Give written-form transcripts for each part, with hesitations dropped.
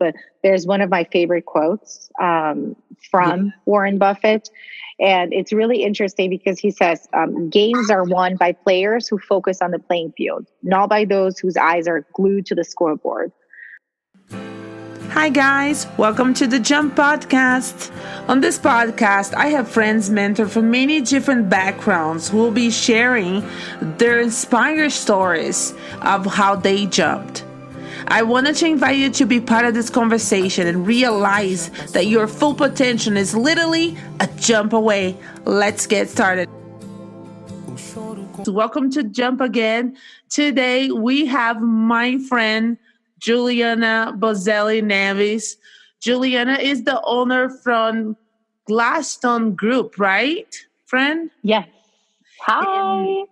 but there's one of my favorite quotes from Warren Buffett. And it's really interesting because he says, games are won by players who focus on the playing field, not by those whose eyes are glued to the scoreboard. Hi guys, welcome to the Jump Podcast. On this podcast, I have friends mentored from many different backgrounds who will be sharing their inspired stories of how they jumped. I wanted to invite you to be part of this conversation and realize that your full potential is literally a jump away. Let's get started. Welcome to Jump Again. Today we have my friend Juliana Boselli Neves. Juliana is the owner from Gladstone Group, right, friend? Yes. Hi.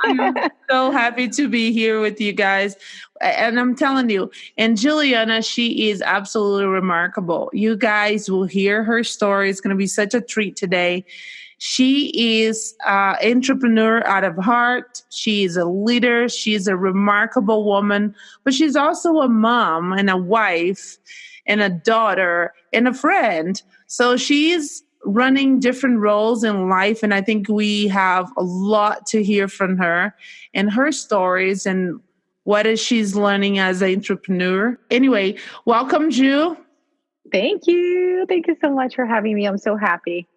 I'm so happy to be here with you guys. And I'm telling you, and Juliana, she is absolutely remarkable. You guys will hear her story. It's going to be such a treat today. She is an entrepreneur out of heart. She is a leader. She's a remarkable woman, but she's also a mom and a wife and a daughter and a friend. So she's running different roles in life. And I think we have a lot to hear from her and her stories and what is she's learning as an entrepreneur. Anyway, welcome, Ju. Thank you. Thank you so much for having me. I'm so happy.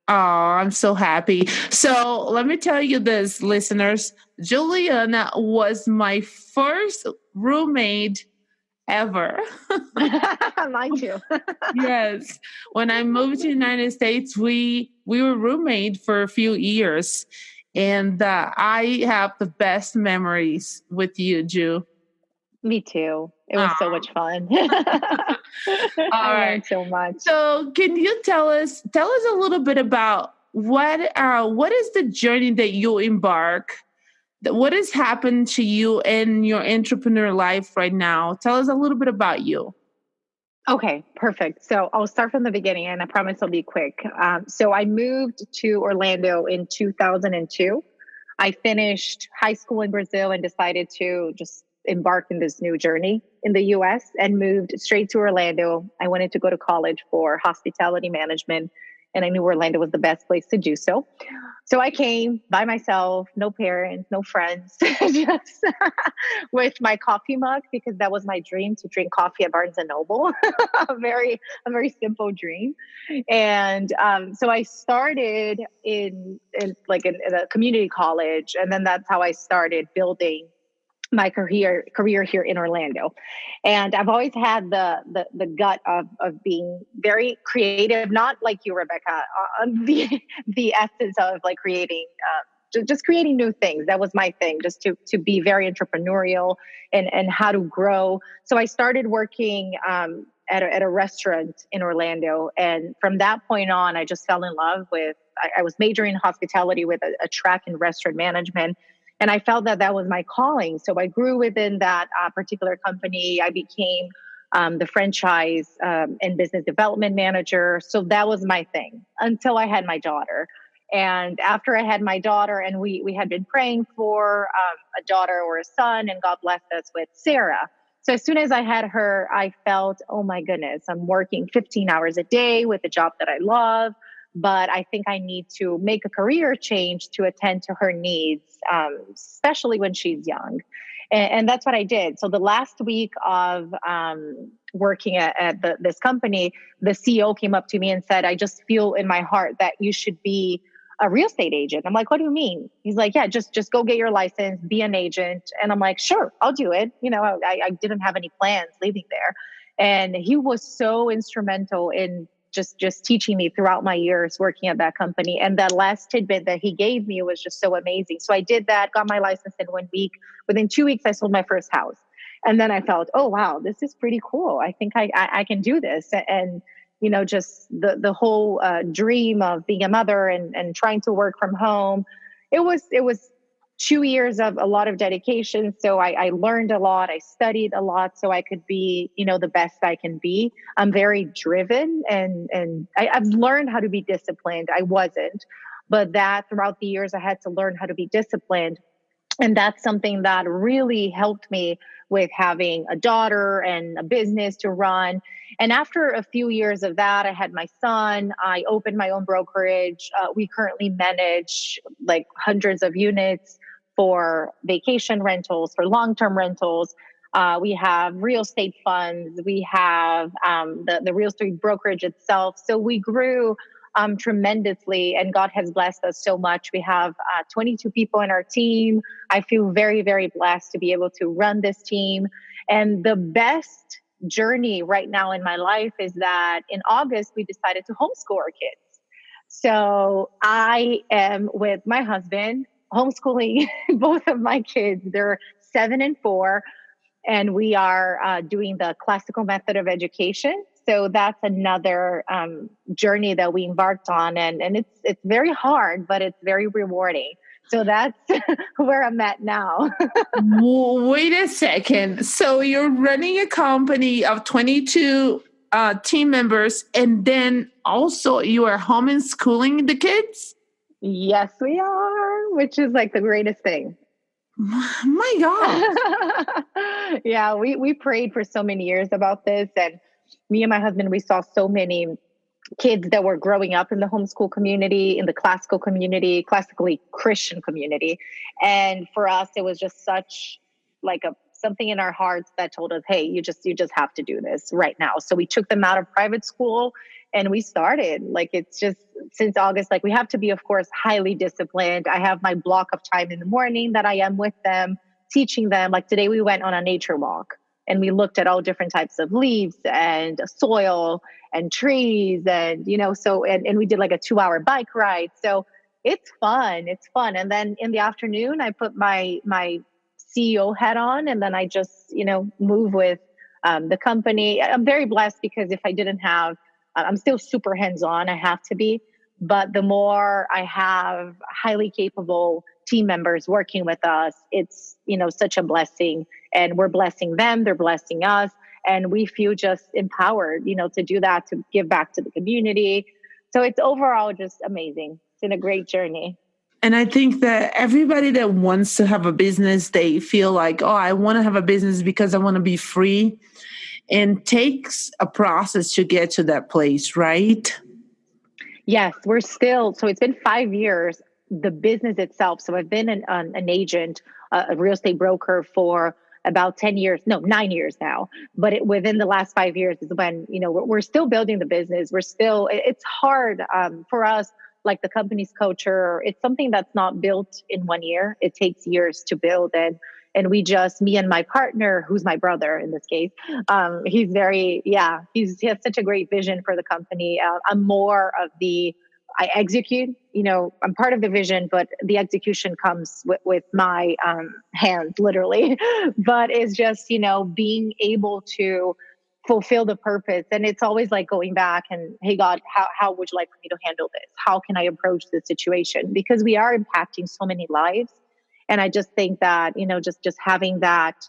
Oh, I'm so happy. So let me tell you this, listeners. Juliana was my first roommate ever. Mine too. Yes. When I moved to the United States, we were roommates for a few years. And I have the best memories with you, Ju. Me too. It was so much fun. All right. Learned so much. So can you tell us a little bit about what is the journey that you embark? What has happened to you in your entrepreneur life right now? Tell us a little bit about you. Okay, perfect. So I'll start from the beginning, and I promise I'll be quick. So I moved to Orlando in 2002. I finished high school in Brazil and decided to just embark in this new journey in the US and moved straight to Orlando. I wanted to go to college for hospitality management, and I knew Orlando was the best place to do so. So I came by myself, no parents, no friends, just with my coffee mug, because that was my dream, to drink coffee at Barnes and Noble. a very simple dream. And so I started in a community college, and then that's how I started building my career here in Orlando. And I've always had the gut of being very creative, not like you, Rebecca, the essence of like creating, just creating new things. That was my thing, just to be very entrepreneurial and how to grow. So I started working at a restaurant in Orlando. And from that point on, I just fell in love with, I was majoring in hospitality with a track in restaurant management. And I felt that was my calling. So I grew within that particular company. I became the franchise and business development manager. So that was my thing until I had my daughter. And after I had my daughter, and we had been praying for a daughter or a son, and God blessed us with Sarah. So as soon as I had her, I felt, oh my goodness, I'm working 15 hours a day with a job that I love. But I think I need to make a career change to attend to her needs, especially when she's young. And that's what I did. So the last week of working at this company, the CEO came up to me and said, I just feel in my heart that you should be a real estate agent. I'm like, what do you mean? He's like, yeah, just go get your license, be an agent. And I'm like, sure, I'll do it. You know, I didn't have any plans leaving there. And he was so instrumental in just teaching me throughout my years working at that company. And that last tidbit that he gave me was just so amazing. So I did that, got my license in 1 week. Within 2 weeks, I sold my first house. And then I felt, oh, wow, this is pretty cool. I think I can do this. And, you know, just the whole dream of being a mother and trying to work from home. It was 2 years of a lot of dedication. So I learned a lot. I studied a lot so I could be, you know, the best I can be. I'm very driven and I've learned how to be disciplined. I wasn't, but that throughout the years, I had to learn how to be disciplined. And that's something that really helped me with having a daughter and a business to run. And after a few years of that, I had my son. I opened my own brokerage. We currently manage like hundreds of units for vacation rentals, for long-term rentals. We have real estate funds. We have the real estate brokerage itself. So we grew tremendously, and God has blessed us so much. We have 22 people in our team. I feel very, very blessed to be able to run this team. And the best journey right now in my life is that in August, we decided to homeschool our kids. So I am with my husband homeschooling both of my kids. They're 7 and 4. And we are doing the classical method of education. So that's another journey that we embarked on. And it's very hard, but it's very rewarding. So that's where I'm at now. Wait a second. So you're running a company of 22 team members, and then also you are homeschooling the kids? Yes, we are, which is like the greatest thing. My God. Yeah, we prayed for so many years about this. And me and my husband, we saw so many kids that were growing up in the homeschool community, in the classical community, classically Christian community. And for us, it was just such like something in our hearts that told us, hey, you just have to do this right now. So we took them out of private school and we started. Like, it's just since August, like we have to be, of course, highly disciplined. I have my block of time in the morning that I am with them, teaching them. Like today we went on a nature walk and we looked at all different types of leaves and soil and trees and, so, and we did like a 2-hour bike ride. So it's fun. It's fun. And then in the afternoon, I put my CEO hat on and then I just, move with the company. I'm very blessed because if I didn't have, I'm still super hands-on. I have to be. But the more I have highly capable team members working with us, it's, such a blessing. And we're blessing them. They're blessing us. And we feel just empowered, to do that, to give back to the community. So it's overall just amazing. It's been a great journey. And I think that everybody that wants to have a business, they feel like, oh, I want to have a business because I want to be free. And takes a process to get to that place, right? Yes, we're still, so it's been 5 years, the business itself. So I've been an agent, a real estate broker for about 9 years now. But within the last 5 years is when, we're still building the business. It's hard for us, like the company's culture. It's something that's not built in 1 year. It takes years to build. And we just, me and my partner, who's my brother in this case, he has such a great vision for the company. I'm more of I execute, I'm part of the vision, but the execution comes with my hands, literally. But it's just, being able to fulfill the purpose. And it's always like going back and, hey, God, how would you like for me to handle this? How can I approach this situation? Because we are impacting so many lives. And I just think that, just having that,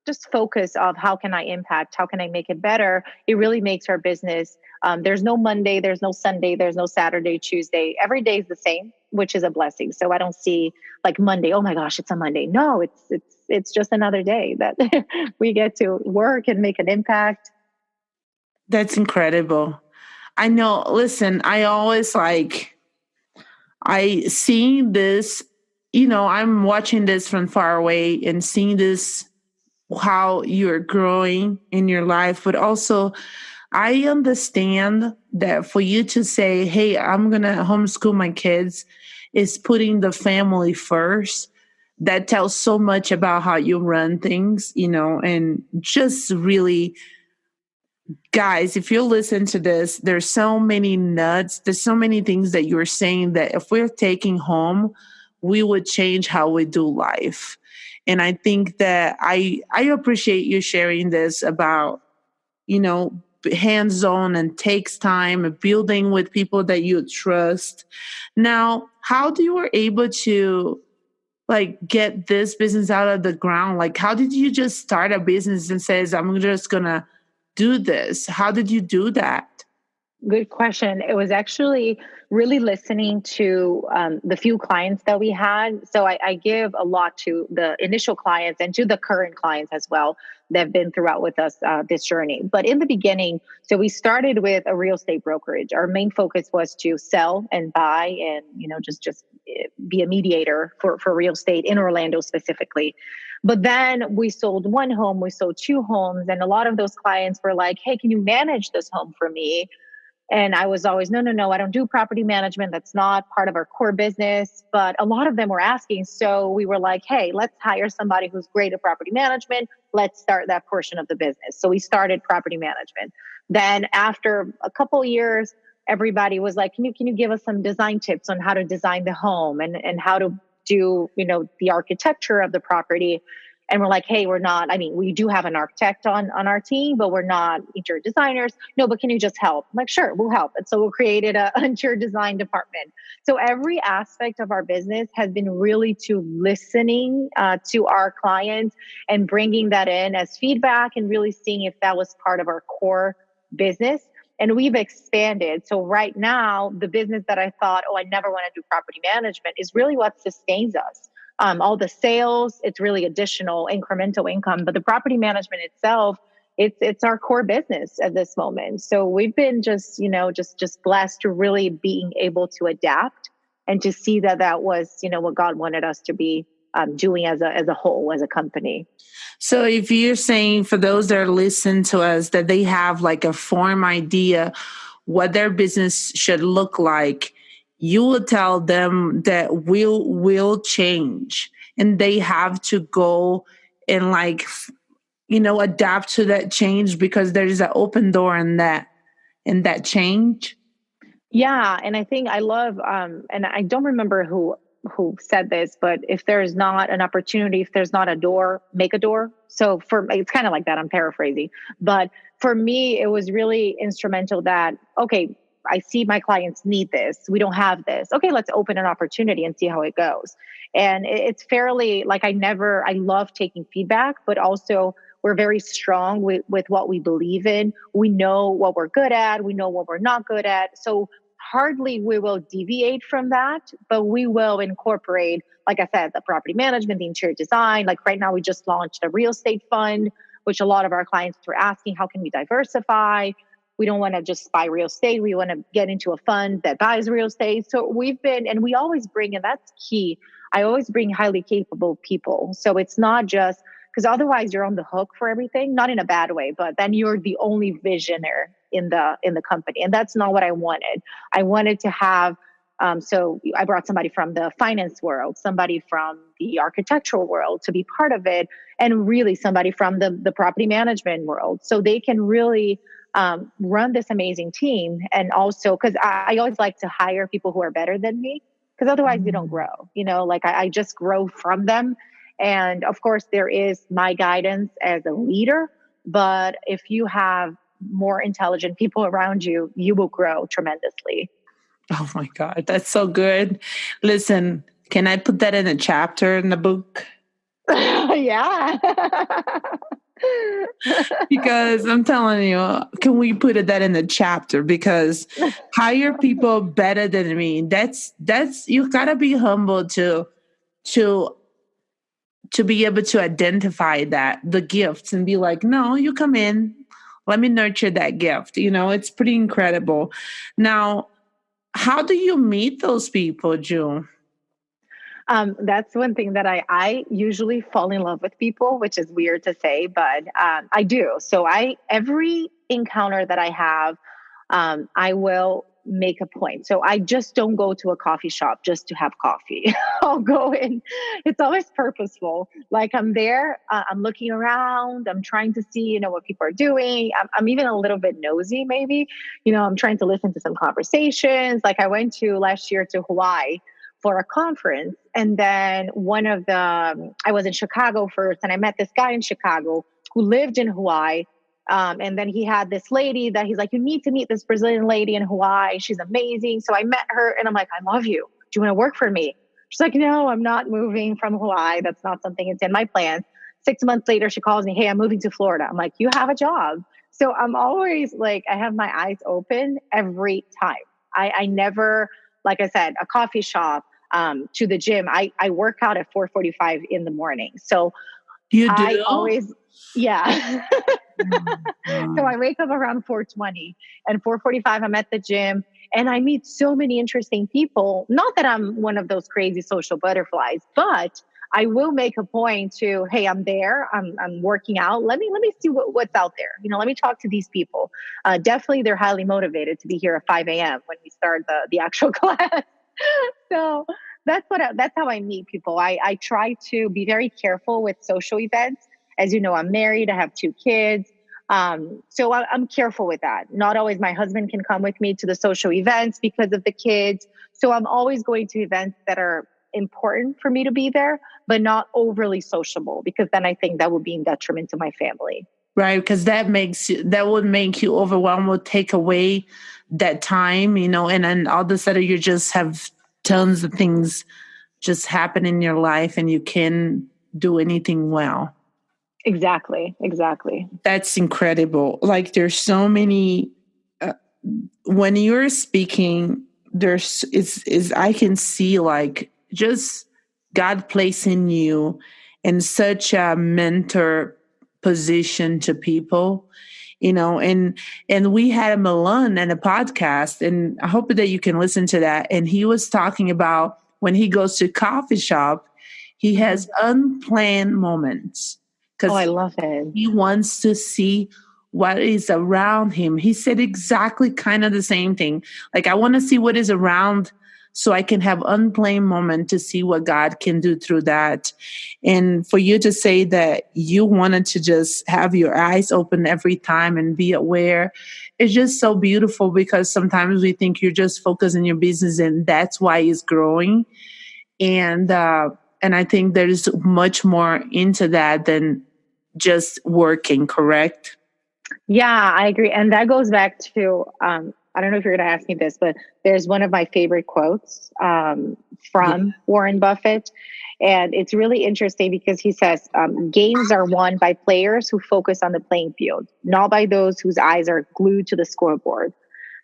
just focus of how can I impact, how can I make it better? It really makes our business. There's no Monday, there's no Sunday, there's no Saturday, Tuesday. Every day is the same, which is a blessing. So I don't see like Monday, oh my gosh, it's a Monday. No, it's just another day that we get to work and make an impact. That's incredible. I know, listen, I always I see this, I'm watching this from far away and seeing this, how you're growing in your life. But also, I understand that for you to say, hey, I'm going to homeschool my kids is putting the family first. That tells so much about how you run things, and just really, guys, if you listen to this, there's so many nuts. There's so many things that you're saying that if we're taking home, we would change how we do life. And I think that I appreciate you sharing this about, hands-on and takes time and building with people that you trust. Now, how you were able to get this business out of the ground? How did you just start a business and says, I'm just going to do this? How did you do that? Good question. It was actually really listening to the few clients that we had. So I give a lot to the initial clients and to the current clients as well that have been throughout with us this journey. But in the beginning, so we started with a real estate brokerage. Our main focus was to sell and buy, and just be a mediator for real estate in Orlando specifically. But then we sold one home, we sold two homes, and a lot of those clients were like, "Hey, can you manage this home for me?" And I was always, no, no, no, I don't do property management. That's not part of our core business. But a lot of them were asking. So we were like, hey, let's hire somebody who's great at property management. Let's start that portion of the business. So we started property management. Then after a couple of years, everybody was like, can you give us some design tips on how to design the home and how to do, the architecture of the property? And we're like, hey, we do have an architect on our team, but we're not interior designers. No, but can you just help? I'm like, sure, we'll help. And so we'll create an interior design department. So every aspect of our business has been really to listening to our clients and bringing that in as feedback and really seeing if that was part of our core business. And we've expanded. So right now, the business that I thought, I never want to do property management is really what sustains us. All the sales, it's really additional incremental income, but the property management itself, it's our core business at this moment. So we've been just blessed to really being able to adapt and to see that was, what God wanted us to be doing as a whole, as a company. So if you're saying for those that are listening to us that they have like a firm idea what their business should look like, you will tell them that will change and they have to go and adapt to that change because there's an open door in that change. Yeah. And I think I love, and I don't remember who said this, but if there's not an opportunity, if there's not a door, make a door. So it's kind of like that. I'm paraphrasing, but for me, it was really instrumental that, okay, I see my clients need this. We don't have this. Okay, let's open an opportunity and see how it goes. And it's fairly I love taking feedback, but also we're very strong with what we believe in. We know what we're good at. We know what we're not good at. So hardly we will deviate from that, but we will incorporate, like I said, the property management, the interior design. Like right now, we just launched a real estate fund, which a lot of our clients were asking, how can we diversify? We don't want to just buy real estate. We want to get into a fund that buys real estate. So we always bring, and that's key, I always bring highly capable people. So it's not just, because otherwise you're on the hook for everything, not in a bad way, but then you're the only visionary in the company. And that's not what I wanted. I wanted to have, so I brought somebody from the finance world, somebody from the architectural world to be part of it, and really somebody from the property management world. So they can really run this amazing team. And also, because I always like to hire people who are better than me, because otherwise you don't grow. I just grow from them. And of course, there is my guidance as a leader. But if you have more intelligent people around you, you will grow tremendously. Oh my God, that's so good. Listen, can I put that in a chapter in the book? Yeah. Because I'm telling you, can we put that in the chapter? Because hire people better than me. That's you gotta be humble to be able to identify the gifts and be like, no, you come in, let me nurture that gift. It's pretty incredible. Now, how do you meet those people, June? That's one thing that I usually fall in love with people, which is weird to say, but I do. So every encounter that I have, I will make a point. So I just don't go to a coffee shop just to have coffee. I'll go in. It's always purposeful. Like I'm there, I'm looking around, I'm trying to see, what people are doing. I'm even a little bit nosy, maybe. I'm trying to listen to some conversations. Like I went last year to Hawaii for a conference. And then I was in Chicago first, and I met this guy in Chicago who lived in Hawaii. And then he had this lady that he's like, you need to meet this Brazilian lady in Hawaii. She's amazing. So I met her and I'm like, I love you. Do you want to work for me? She's like, no, I'm not moving from Hawaii. That's not something that's in my plans. 6 months later, she calls me, hey, I'm moving to Florida. I'm like, you have a job. So I'm always like, I have my eyes open every time. I never, like I said, a coffee shop, to the gym. I work out at 4:45 in the morning. So You I do? always, yeah. So Mm. I wake up around 4:20 and 4:45 I'm at the gym and I meet so many interesting people. Not that I'm one of those crazy social butterflies, but I will make a point to, hey, I'm there. I'm working out. Let me see what's out there. Let me talk to these people. Definitely, they're highly motivated to be here at 5 a.m. when we start the actual class. So that's how I meet people. I try to be very careful with social events. As you know, I'm married. I have 2 kids. So I'm careful with that. Not always my husband can come with me to the social events because of the kids. So I'm always going to events that are important for me to be there, but not overly sociable, because then I think that would be in detriment to my family. Right, because that would make you overwhelmed, would take away that time, and then all of a sudden you just have tons of things just happen in your life and you can't do anything well. Exactly. Exactly. That's incredible. Like there's so many when you're speaking, there's is I can see like just God placing you in such a mentor position to people, and we had Milan in a podcast, and I hope that you can listen to that. And he was talking about when he goes to coffee shop, he has unplanned moments Oh, I because love it. he wants to see what is around him. He said exactly kind of the same thing. Like, I want to see what is around so I can have unplanned moment to see what God can do through that. And for you to say that you wanted to just have your eyes open every time and be aware, it's just so beautiful, because sometimes we think you're just focused on your business and that's why it's growing. And I think there's much more into that than just working, correct? Yeah, I agree. And that goes back to, I don't know if you're going to ask me this, but there's one of my favorite quotes Yeah. from Warren Buffett. And it's really interesting because he says, games are won by players who focus on the playing field, not by those whose eyes are glued to the scoreboard.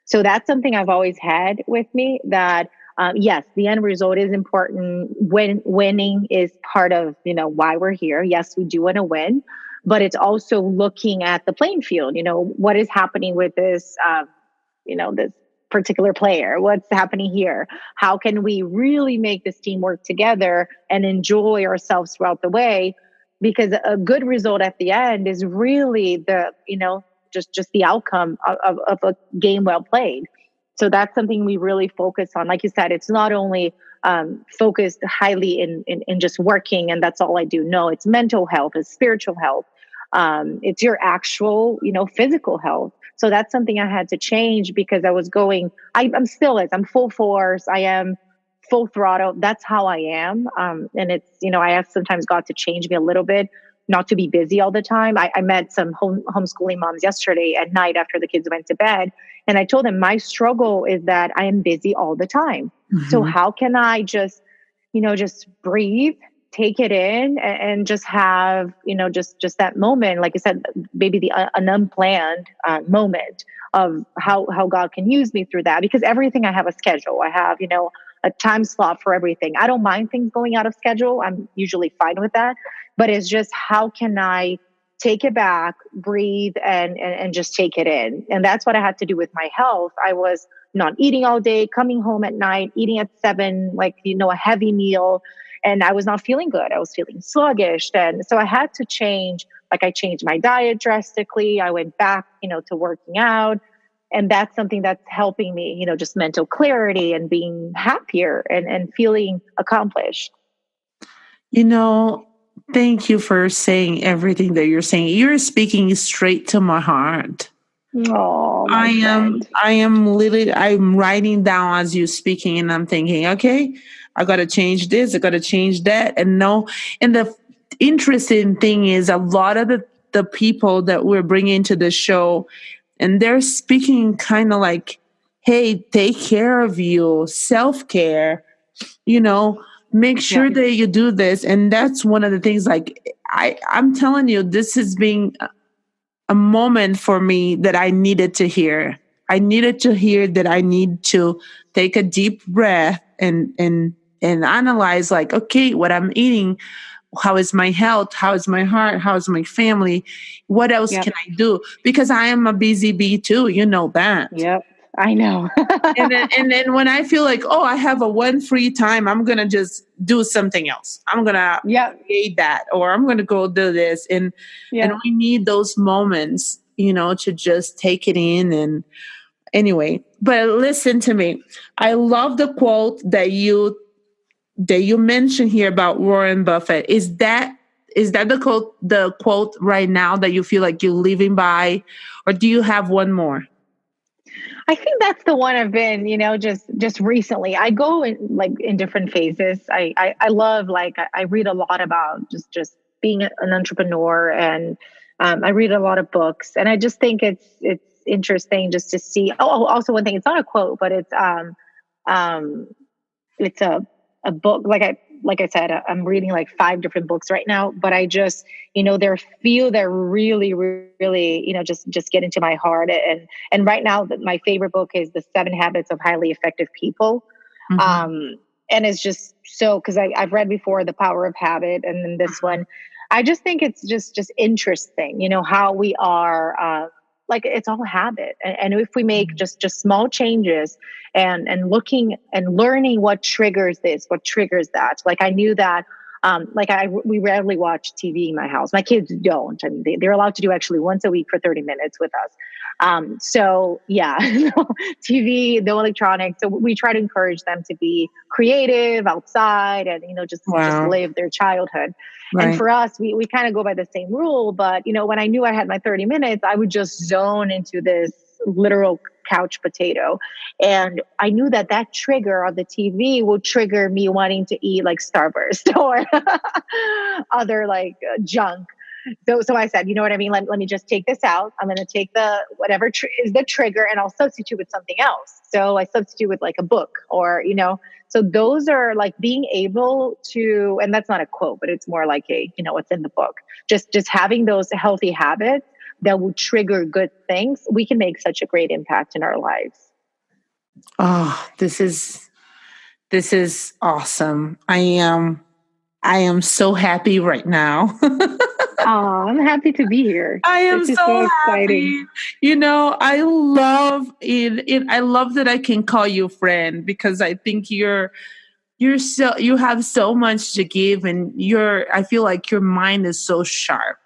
So that's something I've always had with me, that yes, the end result is important. Winning is part of, why we're here. Yes, we do want to win, but it's also looking at the playing field. What is happening with this, this particular player? What's happening here? How can we really make this team work together and enjoy ourselves throughout the way? Because a good result at the end is really just the outcome of a game well played. So that's something we really focus on. Like you said, it's not only focused highly in just working and that's all I do. No, it's mental health, it's spiritual health. It's your actual, physical health. So that's something I had to change because I'm still I'm full force. I am full throttle. That's how I am. And it's, I have sometimes got to change me a little bit, not to be busy all the time. I met some homeschooling moms yesterday at night after the kids went to bed. And I told them my struggle is that I am busy all the time. Mm-hmm. So how can I just breathe, take it in, and just have, just that moment, like I said, maybe an unplanned moment of how God can use me through that. Because everything, I have a schedule. I have, a time slot for everything. I don't mind things going out of schedule. I'm usually fine with that. But it's just, how can I take it back, breathe, and just take it in? And that's what I had to do with my health. I was not eating all day, coming home at night, eating at 7, a heavy meal. And I was not feeling good. I was feeling sluggish. And so I had to change. I changed my diet drastically. I went back, to working out. And that's something that's helping me, just mental clarity and being happier and feeling accomplished. Thank you for saying everything that you're saying. You're speaking straight to my heart. Oh, my friend. I'm writing down as you're speaking, and I'm thinking, okay, I got to change this. I got to change that. And the interesting thing is a lot of the people that we're bringing to the show, and they're speaking kind of like, hey, take care of you, self-care, make sure that you do this. And that's one of the things, I'm telling you, this is being a moment for me that I needed to hear. I needed to hear that I need to take a deep breath and analyze, like, okay, what I'm eating, how is my health, how is my heart, how is my family, what else Yep. can I do? Because I am a busy bee too, you know that. Yep. I know. And then when I feel like, oh, I have a one free time, I'm gonna just do something else. I'm gonna Yep. create that, or I'm gonna go do this. And Yep. we need those moments, to just take it in. And anyway, but listen to me. I love the quote that you mentioned here about Warren Buffett. Is that the quote right now that you feel like you're living by, or do you have one more? I think that's the one I've been, just recently. I go in different phases. I love, like, I read a lot about just being an entrepreneur, and I read a lot of books, and I just think it's interesting just to see. Oh, also one thing, it's not a quote, but um, it's a book. Like I said, I'm reading like 5 different books right now, but I just, they're really, really, just get into my heart. And right now, my favorite book is The 7 Habits of Highly Effective People. Mm-hmm. And it's just so, because I've read before The Power of Habit, and then this one, I just think it's just interesting, how we are, like, it's all habit. And if we make just small changes, and looking and learning what triggers this, what triggers that. Like, I knew that, we rarely watch TV in my house. My kids don't. I mean, they're allowed to do actually once a week for 30 minutes with us. So yeah, TV, no electronics. So we try to encourage them to be creative outside, and, just Wow. live their childhood. And Right. for us, we kind of go by the same rule. But, when I knew I had my 30 minutes, I would just zone into this literal couch potato. And I knew that trigger of the TV will trigger me wanting to eat like Starburst or other like junk. So I said, you know what I mean? Let me just take this out. I'm going to take the whatever is the trigger, and I'll substitute with something else. So I substitute with like a book, or, so those are like being able to, and that's not a quote, but it's more like what's in the book. Just having those healthy habits that will trigger good things, we can make such a great impact in our lives. Oh, this is awesome. I am so happy right now. Oh, I'm happy to be here. I am This is so so exciting. happy. I love it. I love that I can call you friend, because I think you have so much to give, and I feel like your mind is so sharp,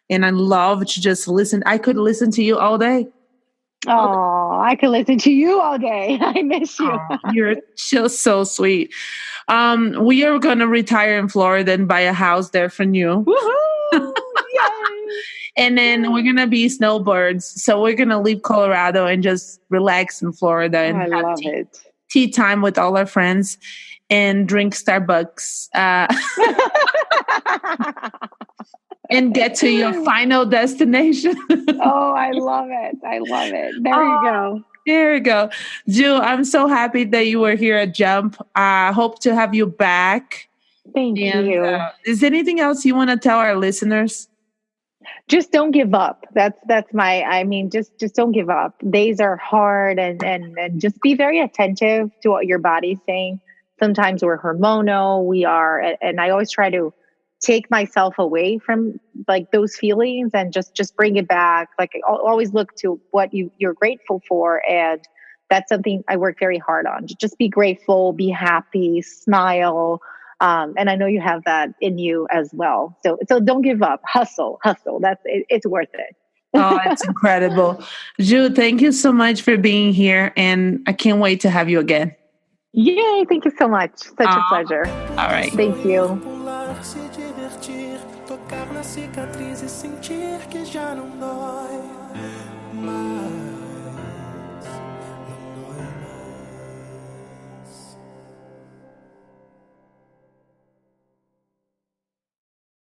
and I love to just listen. I could listen to you all day. Oh, I could listen to you all day. I miss you. Oh, you're just so sweet. We are going to retire in Florida and buy a house there for you. Woohoo! Yay! And then we're going to be snowbirds. So we're going to leave Colorado and just relax in Florida and I have love it. tea time with all our friends and drink Starbucks. And get to your final destination. Oh, I love it. I love it. There you go. There you go. Ju, I'm so happy that you were here at Jump. I hope to have you back. Thank you. Is there anything else you want to tell our listeners? Just don't give up. That's just don't give up. Days are hard, and just be very attentive to what your body's saying. Sometimes we're hormonal. We are, and I always try to take myself away from like those feelings and just bring it back. Like, always look to what you're grateful for. And that's something I work very hard on. Just be grateful, be happy, smile. And I know you have that in you as well. So don't give up, hustle. It's worth it. Oh, it's incredible. Ju, thank you so much for being here. And I can't wait to have you again. Yay. Thank you so much. Such a pleasure. All right. Thank you. Tocar na cicatriz e sentir que já não dói mais.